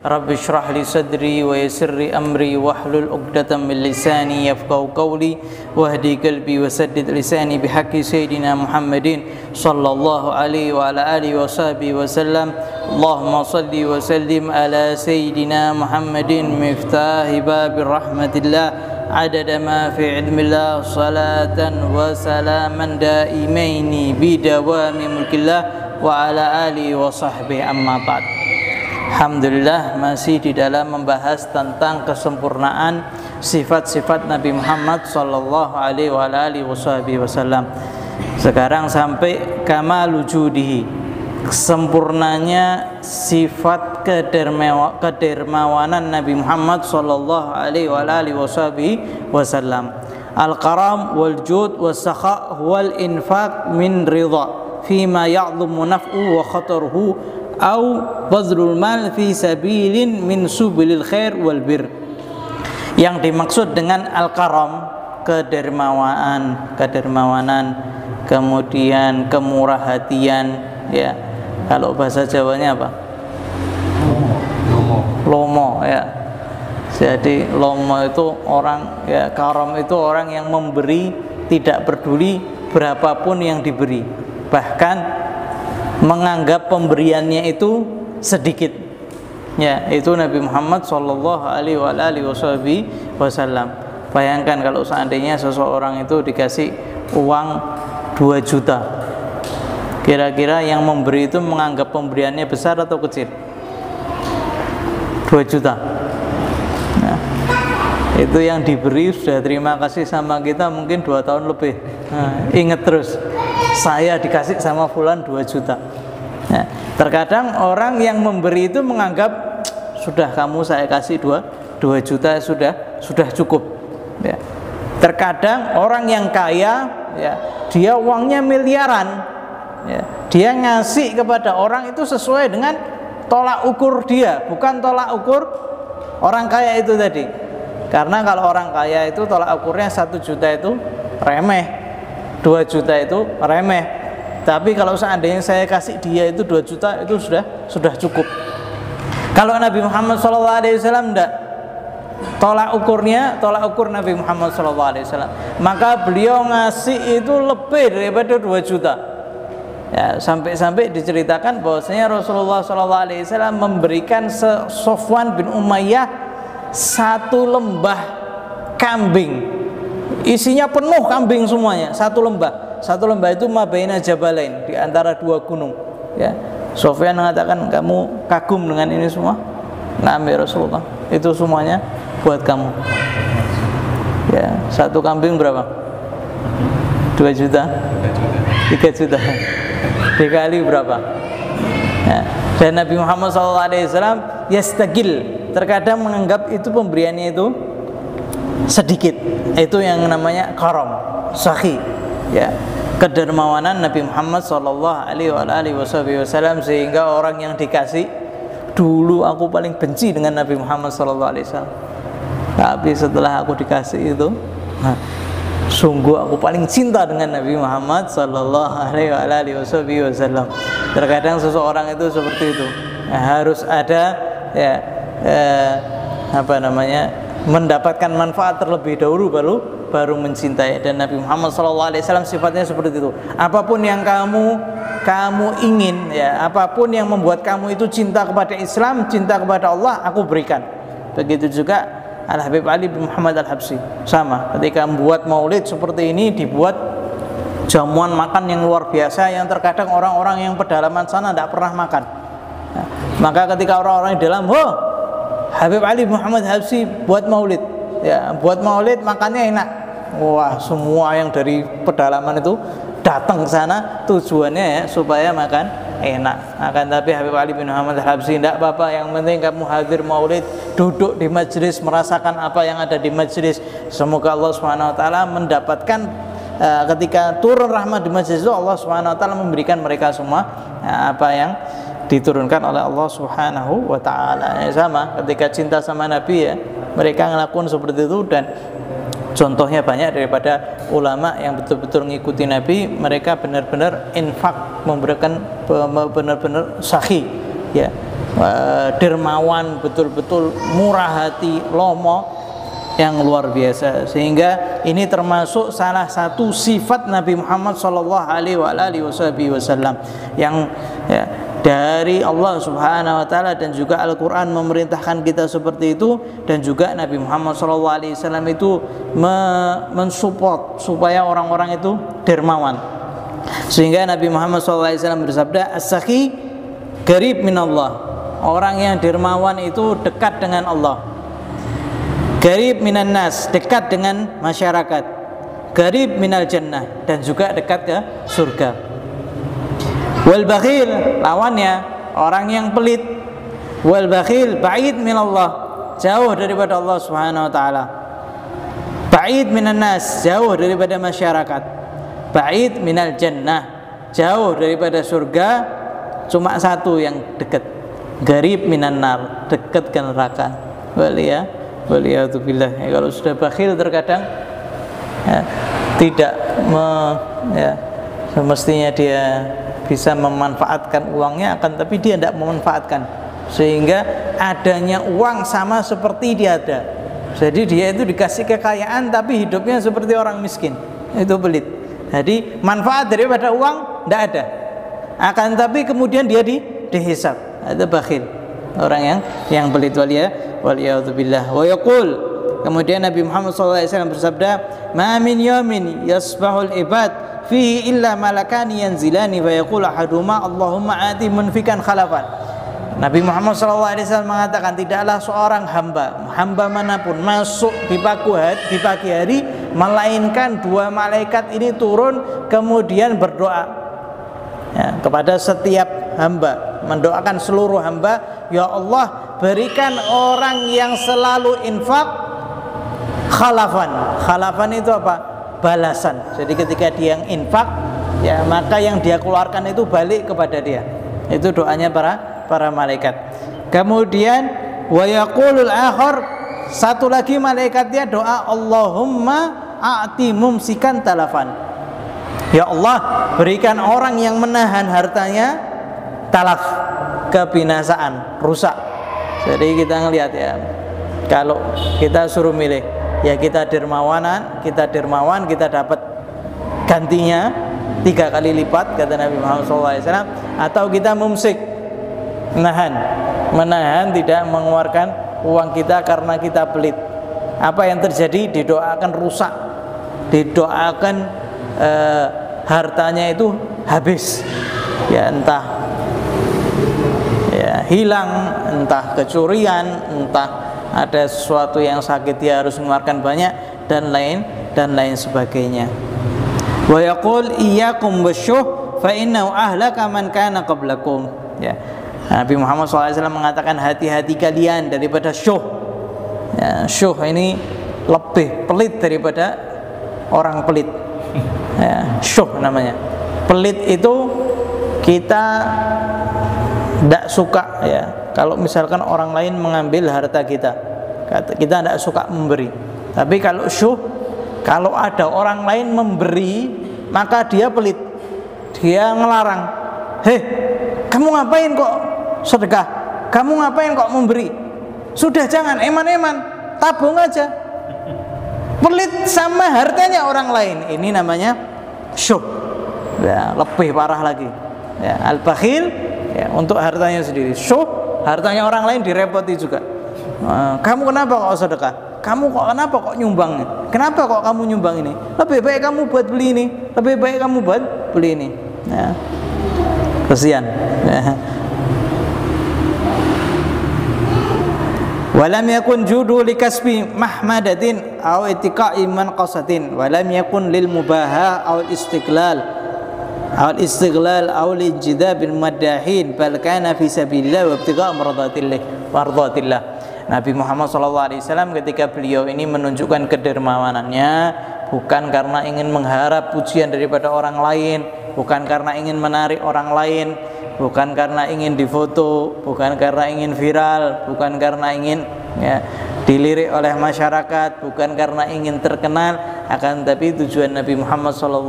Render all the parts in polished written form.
Rabbi shrah li sadri wa yassir li amri wahlul 'uqdatam min lisani yafqahu qawli wahdi qalbi wa saddid lisani bihaqqi sayyidina Muhammadin sallallahu alaihi wa ala alihi wa sahbihi wa sallam. Allahumma salli wa sallim ala sayyidina Muhammadin miftahi babir rahmatillah adada ma fi ilmillah salatan wa salaman daimaini bidawami mulkillah wa ala alihi wa sahbihi amma ba'd. Alhamdulillah, masih di dalam membahas tentang kesempurnaan sifat-sifat Nabi Muhammad sallallahu alaihi wasallam. Sekarang sampai kamal wujudihi, sempurnanya sifat kedermawanan Nabi Muhammad sallallahu alaihi wasallam. Al-karam wal jud was sakha wal infaq min ridha fima ya'dhumu naf'u wa khataruhu au bazrul mal fi sabilin min subilil khair wal bir. Yang dimaksud dengan al-karam, kedermawanan, kemudian kemurah hatian, ya. Kalau bahasa Jawanya apa? Lomo, ya. Jadi lomo itu orang, ya, karam itu orang yang memberi tidak peduli berapapun yang diberi, bahkan menganggap pemberiannya itu sedikit. Ya, itu Nabi Muhammad sallallahu alaihi wasallam. Bayangkan kalau seandainya seseorang itu dikasih uang 2 juta. Kira-kira yang memberi itu menganggap pemberiannya besar atau kecil? 2 juta. Nah, itu yang diberi sudah terima kasih sama kita mungkin 2 tahun lebih. Nah, ingat terus, saya dikasih sama fulan 2 juta. Nah, terkadang orang yang memberi itu menganggap sudah kamu saya kasih 2 juta sudah cukup, ya. Terkadang orang yang kaya, ya, dia uangnya miliaran, ya, dia ngasih kepada orang itu sesuai dengan tolak ukur dia, bukan tolak ukur orang kaya itu tadi. Karena kalau orang kaya itu tolak ukurnya 1 juta itu remeh, 2 juta itu remeh. Tapi kalau seandainya saya kasih dia itu 2 juta itu sudah cukup. Kalau Nabi Muhammad SAW enggak. Tolak ukur Nabi Muhammad SAW. Maka beliau ngasih itu lebih daripada 2 juta. Ya, sampai-sampai diceritakan bahwasanya Rasulullah SAW memberikan Sofwan bin Umayyah 1 lembah kambing. Isinya penuh kambing semuanya, 1 lembah. 1 lembah itu mabaina jabalain, di antara 2 gunung, ya. Sofyan mengatakan, kamu kagum dengan ini semua? Naam ya Rasulullah, itu semuanya buat kamu. Ya, 1 kambing berapa? 2 juta, 3 juta, dikali berapa? Ya. Dan Nabi Muhammad SAW yastagil, terkadang menganggap itu pemberiannya itu sedikit. Itu yang namanya karam, sakhi, ya, kedermawanan Nabi Muhammad sallallahu alaihi wasallam, sehingga orang yang dikasih, dulu aku paling benci dengan Nabi Muhammad sallallahu alaihi wasallam, tapi setelah aku dikasih itu, sungguh aku paling cinta dengan Nabi Muhammad sallallahu alaihi wasallam. Terkadang seseorang itu seperti itu, harus ada, ya, mendapatkan manfaat terlebih dahulu baru mencintai. Dan Nabi Muhammad SAW sifatnya seperti itu. Apapun yang kamu ingin, ya, apapun yang membuat kamu itu cinta kepada Islam, cinta kepada Allah, aku berikan. Begitu juga Al-Habib Ali bin Muhammad Al-Habsyi, sama. Ketika membuat maulid seperti ini, dibuat jamuan makan yang luar biasa, yang terkadang orang-orang yang pedalaman sana tidak pernah makan. Nah, maka ketika orang-orang di dalam, Habib Ali Muhammad Habsyi buat maulid, ya, buat maulid makannya enak. Wah, semua yang dari pedalaman itu datang ke sana, tujuannya, ya, supaya makan enak. Akan tapi Habib Ali bin Muhammad Habsyi, tidak apa-apa, yang penting kamu hadir maulid, duduk di majlis, merasakan apa yang ada di majlis. Semoga Allah SWT mendapatkan, ketika turun rahmat di majlis itu, Allah SWT memberikan mereka semua, ya, apa yang diturunkan oleh Allah Subhanahu wa taala. Sama ketika cinta sama Nabi, ya, mereka ngelakuin seperti itu. Dan contohnya banyak daripada ulama yang betul-betul mengikuti Nabi. Mereka benar-benar infak, memberikan benar-benar sakhi, ya, dermawan, betul-betul murah hati, lomo yang luar biasa. Sehingga ini termasuk salah satu sifat Nabi Muhammad sallallahu alaihi wasallam yang ya, dari Allah Subhanahu wa taala, dan juga Al-Qur'an memerintahkan kita seperti itu, dan juga Nabi Muhammad sallallahu alaihi wasallam itu mensupport supaya orang-orang itu dermawan. Sehingga Nabi Muhammad sallallahu alaihi wasallam bersabda, "As-sakhi qarib minallah." Orang yang dermawan itu dekat dengan Allah. Qarib minan nas, dekat dengan masyarakat. Qarib minal jannah, dan juga dekat ke surga. Wal bakhil, lawannya orang yang pelit. Wal bakhil ba'id minallah, jauh daripada Allah Subhanahu wa taala. Ba'id minan nas, jauh daripada masyarakat. Ba'id minal jannah, jauh daripada surga. Cuma satu yang dekat, garib minan nar, dekat ke neraka. Waliyatubillah. Ya, kalau sudah bakhil terkadang ya, tidak semestinya dia bisa memanfaatkan uangnya, akan tapi dia tidak memanfaatkan, sehingga adanya uang sama seperti dia ada. Jadi dia itu dikasih kekayaan tapi hidupnya seperti orang miskin. Itu pelit. Jadi manfaat daripada uang tidak ada, akan tapi kemudian dia dihisab. Itu bakhil, orang yang pelit. Waliyatubillah. Wa yaqul, kemudian Nabi Muhammad SAW bersabda, "Ma min yawmin yasbahul ibad fihi illa malakani yanzilani fa yaqulu ahaduhuma Allahumma ati munfikan khalafan." Nabi Muhammad SAW mengatakan, tidaklah seorang hamba manapun masuk di pagi hari melainkan dua malaikat ini turun kemudian berdoa ya, kepada setiap hamba, mendoakan seluruh hamba, "Ya Allah, berikan orang yang selalu infak khalafan." Khalafan itu apa? Balasan. Jadi ketika dia yang infak, ya maka yang dia keluarkan itu balik kepada dia. Itu doanya para malaikat. Kemudian wa yaqulul akhar, satu lagi malaikatnya doa, "Allahumma a'ti mumsikan talafan." Ya Allah, berikan orang yang menahan hartanya talaf, kebinasaan, rusak. Jadi kita ngelihat ya, kalau kita suruh milih, ya kita dermawan, kita dapat gantinya 3 kali lipat, kata Nabi Muhammad SAW, atau kita mumsik, menahan tidak mengeluarkan uang kita karena kita pelit. Apa yang terjadi? Didoakan rusak, didoakan hartanya itu habis, ya entah ya hilang, entah kecurian, entah ada sesuatu yang sakit dia harus mengeluarkan banyak, dan lain sebagainya. Wa yaqul iyyakum wasyuh fa innahu ahlaka man kana qablakum. Ya. Nabi Muhammad SAW mengatakan, hati-hati kalian daripada syuh. Ya, syuh ini lebih pelit daripada orang pelit. Ya, syuh namanya. Pelit itu kita tidak suka ya, kalau misalkan orang lain mengambil harta kita tidak suka memberi. Tapi kalau syuh, kalau ada orang lain memberi, maka dia pelit, dia ngelarang. "Hei, kamu ngapain kok sedekah? Kamu ngapain kok memberi? Sudah, jangan eman-eman, tabung aja." Pelit sama hartanya orang lain, ini namanya syuh. Ya, lebih parah lagi. Ya, al-bakhil ya, untuk hartanya sendiri. Syuh, hartanya orang lain direpoti juga. "Kamu kenapa kok sedekah? Kamu kenapa kok nyumbang? Kenapa kok kamu nyumbang ini? Lebih baik kamu buat beli ini. Lebih baik kamu buat beli ini." Ya. Kesian. Ya. Walam yakun judu likasbi mahmadatin aw itiqa'i manqasatin, walam yakun lil mubaha aw istiqlal aw lijdabil madahin, bal kana fi sabilillah wa ibtigha' mardatillah. Nabi Muhammad SAW ketika beliau ini menunjukkan kedermawanannya bukan karena ingin mengharap pujian daripada orang lain, bukan karena ingin menarik orang lain, bukan karena ingin difoto, bukan karena ingin viral, bukan karena ingin ya, dilirik oleh masyarakat, bukan karena ingin terkenal, akan tapi tujuan Nabi Muhammad SAW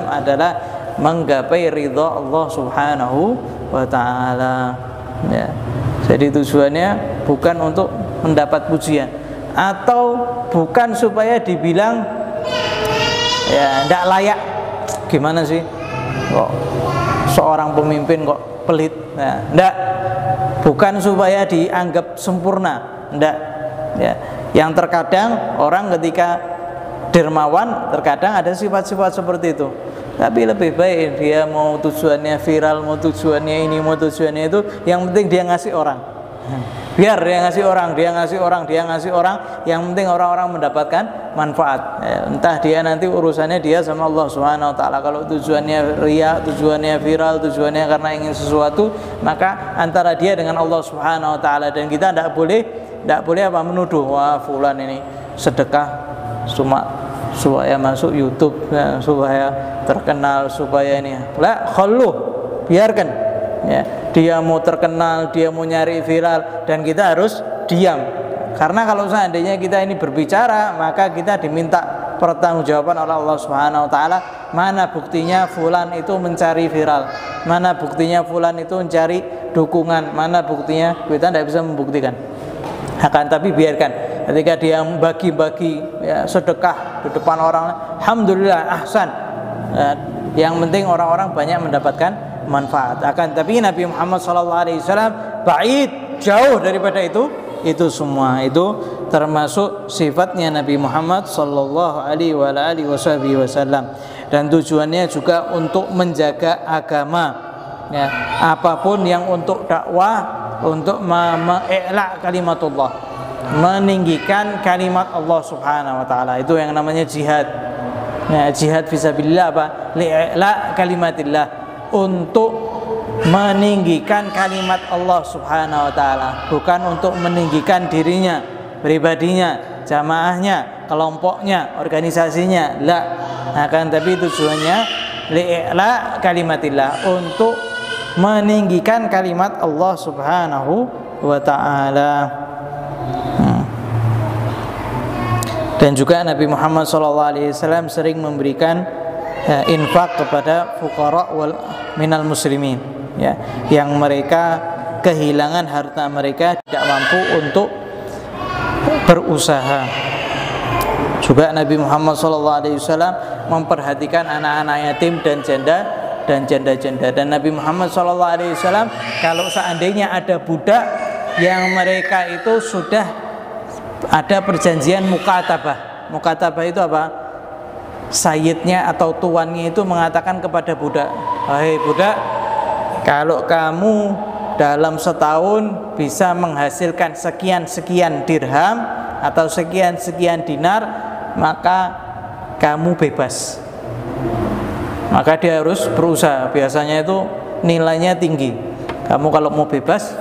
adalah menggapai ridha Allah Subhanahu wa ta'ala. ya. Jadi tujuannya bukan untuk mendapat pujian, atau bukan supaya dibilang ya tidak layak. Gimana sih kok seorang pemimpin kok pelit? Nah, tidak, bukan supaya dianggap sempurna, tidak ya. Yang terkadang orang ketika dermawan terkadang ada sifat-sifat seperti itu, tapi lebih baik dia mau tujuannya viral, mau tujuannya ini, mau tujuannya itu, yang penting dia ngasih orang. Biar dia ngasih orang, dia ngasih orang, dia ngasih orang, yang penting orang-orang mendapatkan manfaat. Entah dia nanti urusannya dia sama Allah Subhanahu wa taala. Kalau tujuannya riya, tujuannya viral, tujuannya karena ingin sesuatu, maka antara dia dengan Allah Subhanahu wa taala. Dan kita tidak boleh apa menuduh, wah fulan ini sedekah cuma supaya masuk YouTube ya, supaya terkenal, supaya ini. La khalluh, biarkan ya. Dia mau terkenal, dia mau nyari viral, dan kita harus diam. Karena kalau seandainya kita ini berbicara, maka kita diminta pertanggungjawaban oleh Allah Subhanahu wa taala. Mana buktinya fulan itu mencari viral? Mana buktinya fulan itu mencari dukungan? Mana buktinya? Kita tidak bisa membuktikan. Akan tapi biarkan, ketika dia bagi-bagi ya, sedekah di depan orang, alhamdulillah, ahsan ya, yang penting orang-orang banyak mendapatkan manfaat. Akan tapi Nabi Muhammad SAW ba'id, jauh daripada itu semua. Itu termasuk sifatnya Nabi Muhammad SAW. Dan tujuannya juga untuk menjaga agama ya, apapun yang untuk dakwah, untuk mengi'la kalimatullah, meninggikan kalimat Allah Subhanahu wa taala. Itu yang namanya jihad. Nah, jihad fisabilillah apa? Li'la kalimatillah, untuk meninggikan kalimat Allah Subhanahu wa taala, bukan untuk meninggikan dirinya, pribadinya, jamaahnya, kelompoknya, organisasinya. La, akan tapi tujuannya li'la kalimatillah, untuk meninggikan kalimat Allah Subhanahu wa ta'ala. Dan juga Nabi Muhammad SAW sering memberikan infak kepada fuqara wal minal muslimin ya, yang mereka kehilangan harta mereka, tidak mampu untuk berusaha. Juga Nabi Muhammad SAW memperhatikan anak-anak yatim dan janda-janda. Dan Nabi Muhammad SAW kalau seandainya ada budak yang mereka itu sudah ada perjanjian mukatabah. Mukatabah itu apa? Sayyidnya atau tuannya itu mengatakan kepada budak, wahai budak, kalau kamu dalam setahun bisa menghasilkan sekian-sekian dirham atau sekian-sekian dinar, maka kamu bebas. Maka dia harus berusaha. Biasanya itu nilainya tinggi. Kamu kalau mau bebas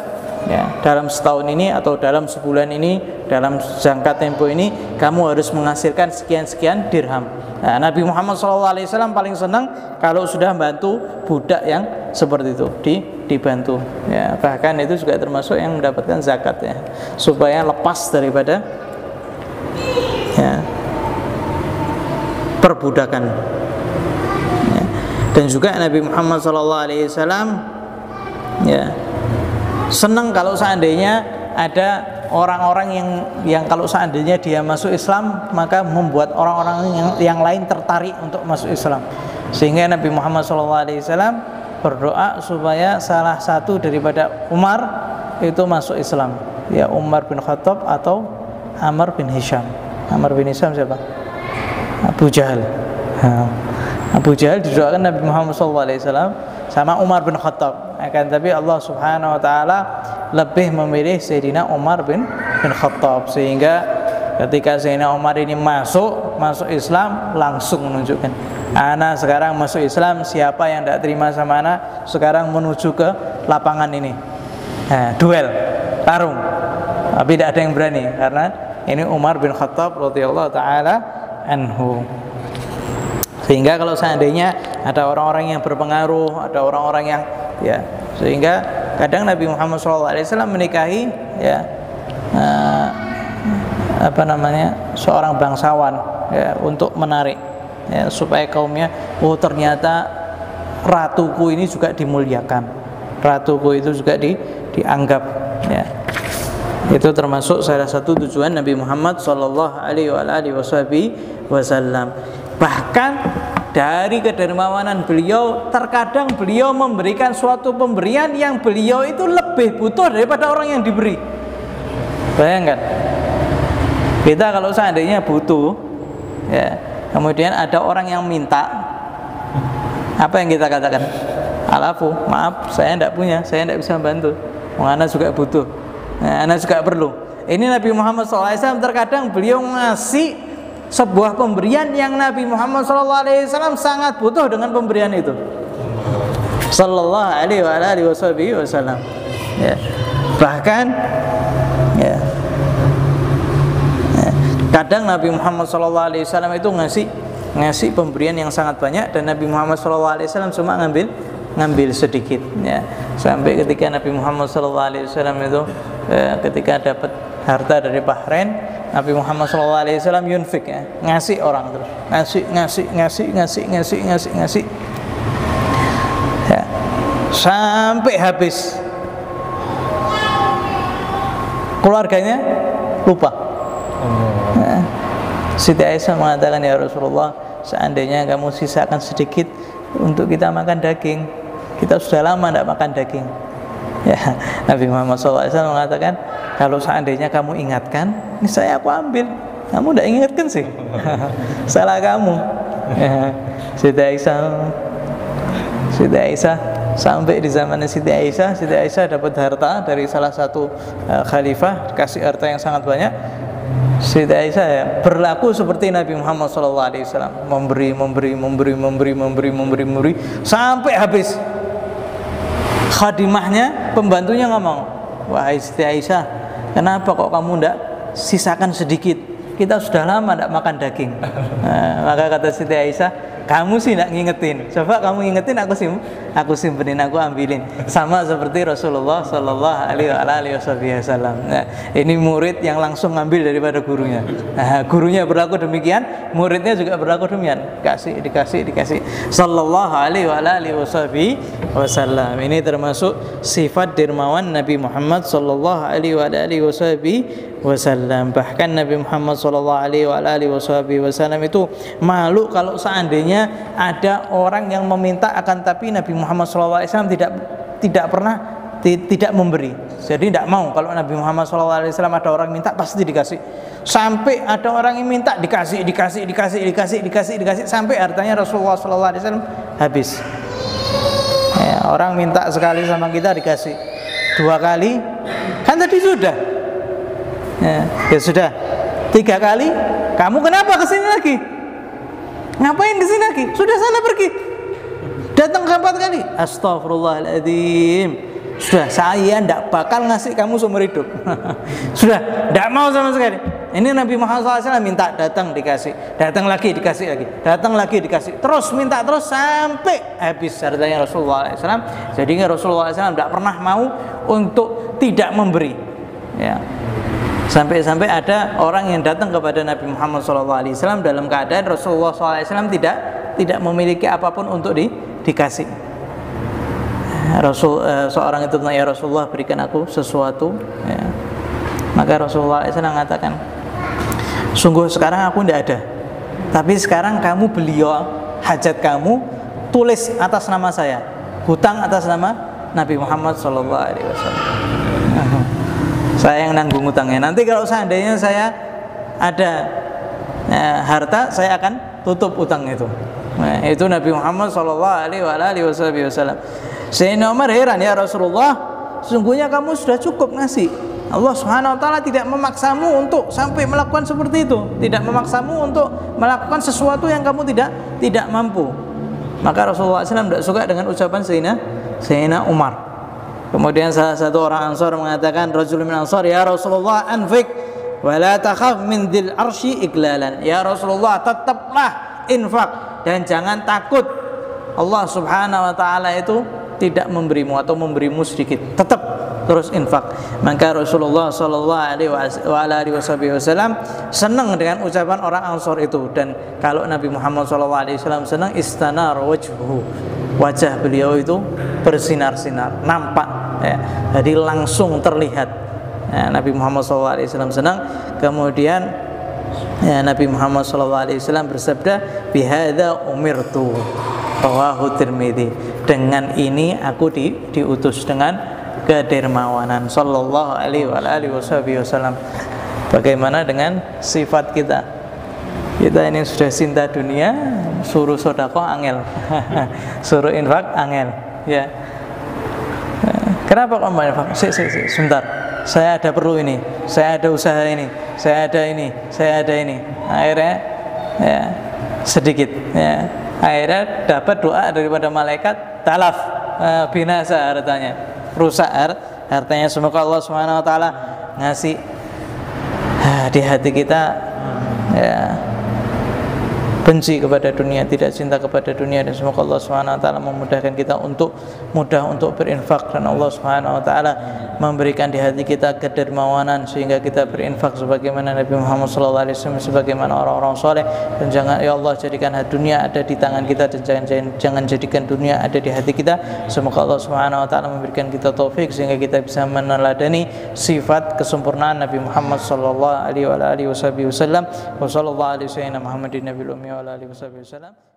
ya, dalam setahun ini atau dalam sebulan ini, dalam jangka tempo ini, kamu harus menghasilkan sekian-sekian dirham. Nah, Nabi Muhammad SAW paling senang kalau sudah bantu budak yang seperti itu, dibantu ya. Bahkan itu juga termasuk yang mendapatkan zakat ya, supaya lepas daripada ya, perbudakan ya. Dan juga Nabi Muhammad SAW ya, senang kalau seandainya ada orang-orang yang kalau seandainya dia masuk Islam, maka membuat orang-orang yang lain tertarik untuk masuk Islam. Sehingga Nabi Muhammad SAW berdoa supaya salah satu daripada Umar itu masuk Islam, ya Umar bin Khattab atau Amr bin Hisham. Amr bin Hisham siapa? Abu Jahal. Abu Jahal didoakan Nabi Muhammad SAW sama Umar bin Khattab. Akan tapi Allah Subhanahu wa taala lebih memilih Sayyidina Umar bin Khattab, sehingga ketika Sayyidina Umar ini masuk Islam, langsung menunjukkan, ana sekarang masuk Islam, siapa yang tidak terima sama ana sekarang menuju ke lapangan ini. Nah, duel, tarung. Tapi tidak ada yang berani karena ini Umar bin Khattab radhiyallahu taala anhu. Sehingga kalau seandainya ada orang-orang yang berpengaruh, ada orang-orang yang ya, sehingga kadang Nabi Muhammad SAW menikahi ya seorang bangsawan ya, untuk menarik ya, supaya kaumnya, oh ternyata ratuku ini juga dimuliakan, ratuku itu juga dianggap, ya. Itu termasuk salah satu tujuan Nabi Muhammad sallallahu alaihi wasallam. Bahkan dari kedermawanan beliau, terkadang beliau memberikan suatu pemberian yang beliau itu lebih butuh daripada orang yang diberi. Bayangkan, kita kalau seandainya butuh, ya, kemudian ada orang yang minta, apa yang kita katakan? Alafu, maaf, saya tidak punya, saya tidak bisa bantu. Ana juga butuh, Ana juga perlu. Ini Nabi Muhammad SAW terkadang beliau ngasih sebuah pemberian yang Nabi Muhammad SAW sangat butuh dengan pemberian itu. Sallallahu alaihi wasallam. Ya. Bahkan, ya, kadang Nabi Muhammad SAW itu ngasih pemberian yang sangat banyak, dan Nabi Muhammad SAW cuma ngambil sedikit, ya. Sampai ketika Nabi Muhammad SAW itu ketika dapat harta dari Bahrain, Nabi Muhammad SAW yunfik, ya, ngasih orang terus, ngasih, ya, sampai habis. Keluarganya lupa. Ya. Siti Aisyah mengatakan, ya Rasulullah, seandainya kamu sisakan sedikit untuk kita makan daging, kita sudah lama tidak makan daging. Ya, Nabi Muhammad SAW mengatakan, kalau seandainya kamu ingatkan, ini saya aku ambil. Kamu tidak ingatkan sih, salah kamu. Ya, Siti Aisyah sampai di zaman Siti Aisyah dapat harta dari salah satu khalifah, kasih harta yang sangat banyak. Siti Aisyah, ya, berlaku seperti Nabi Muhammad SAW, memberi sampai habis. Khadimahnya, pembantunya ngomong, wahai Siti Aisyah, kenapa kok kamu tidak sisakan sedikit? Kita sudah lama tidak makan daging. Maka kata Siti Aisyah, kamu sih tidak ngingetin. Coba kamu ingetin, aku simpenin, aku ambilin. Sama seperti Rasulullah Sallallahu Alaihi Wasallam. Nah, ini murid yang langsung ngambil daripada gurunya. Nah, gurunya berlaku demikian, muridnya juga berlaku demikian. Dikasih. Sallallahu Alaihi Wasallam. Ini termasuk sifat dermawan Nabi Muhammad Sallallahu Alaihi Wasallam. Bahkan Nabi Muhammad Sallallahu Alaihi Wasallam itu malu kalau seandainya ada orang yang meminta, akan tapi Nabi Muhammad SAW tidak pernah tidak memberi. Jadi tidak mau kalau Nabi Muhammad SAW ada orang minta pasti dikasih. Sampai ada orang yang minta dikasih sampai hartanya Rasulullah SAW habis. Ya, orang minta sekali sama kita dikasih, 2 kali kan tadi sudah. Ya sudah, 3 kali, kamu kenapa kesini lagi? Ngapain kesini lagi? Sudah sana pergi. Datang 4 kali. Astaghfirullahaladzim. Sudah, saya tidak bakal ngasih kamu seumur hidup. Sudah, tidak mau sama sekali. Ini Nabi Muhammad SAW minta, datang dikasih, datang lagi dikasih lagi, datang lagi dikasih, terus minta terus sampai habis hartanya Rasulullah SAW. Jadi Rasulullah SAW tidak pernah mau untuk tidak memberi. Ya. Sampai-sampai ada orang yang datang kepada Nabi Muhammad SAW dalam keadaan Rasulullah SAW tidak memiliki apapun untuk dikasih. Seorang itu tanya, ya Rasulullah, berikan aku sesuatu. Ya. Maka Rasulullah SAW mengatakan, sungguh sekarang aku tidak ada, tapi sekarang kamu beli hajat kamu, tulis atas nama saya, hutang atas nama Nabi Muhammad SAW. Saya yang nanggung utangnya. Nanti kalau seandainya saya ada harta, saya akan tutup utang itu. Nah, itu Nabi Muhammad SAW. Sayyidina Umar heran, ya Rasulullah, sesungguhnya kamu sudah cukup ngasih. Allah Subhanahu Wa Taala tidak memaksamu untuk sampai melakukan seperti itu, tidak memaksamu untuk melakukan sesuatu yang kamu tidak mampu. Maka Rasulullah SAW tidak suka dengan ucapan Sayyidina Umar. Kemudian salah satu orang Ansar mengatakan, rajul min Ansar, ya Rasulullah, anfik wa la takhaf min dzil arsy iklalan. Ya Rasulullah, tetaplah infak dan jangan takut Allah Subhanahu Wa Taala itu tidak memberimu atau memberimu sedikit, tetap terus infak. Maka Rasulullah Sallallahu Alaihi Wasallam senang dengan ucapan orang Ansar itu, dan kalau Nabi Muhammad Sallallahu Alaihi Wasallam senang, istanar wajhuhu, wajah beliau itu bersinar-sinar, nampak ya. Jadi langsung terlihat ya, Nabi Muhammad SAW senang. Kemudian ya, Nabi Muhammad SAW bersabda, bihadza umirtu, rawahu Tirmidzi. Dengan ini aku diutus, dengan kedermawanan, sallallahu alaihi wasallam. Bagaimana dengan sifat kita? Kita ini sudah cinta dunia, suruh sedekah angel, suruh infak angel, ya. Kenapa kok infak? Sebentar. Saya ada perlu ini, saya ada usaha ini, saya ada ini, saya ada ini. Akhirnya ya sedikit, ya. Akhirnya dapat doa daripada malaikat, talaf, binasa hartanya, rusak hartanya. Semoga Allah Subhanahu wa taala ngasih di hati kita ya benci kepada dunia, tidak cinta kepada dunia, dan semoga Allah Subhanahu wa taala memudahkan kita untuk mudah untuk berinfak, dan Allah Subhanahu wa taala memberikan di hati kita kedermawanan sehingga kita berinfak sebagaimana Nabi Muhammad SAW, sebagaimana orang-orang soleh. Dan jangan ya Allah jadikan dunia ada di tangan kita, dan jangan jadikan dunia ada di hati kita. Semoga Allah Subhanahu wa taala memberikan kita taufik sehingga kita bisa meneladani sifat kesempurnaan Nabi Muhammad sallallahu alaihi wasallam. Wa sallallahu alaihi wasallam Muhammadin nabiyil ummi wa alihi wasallam.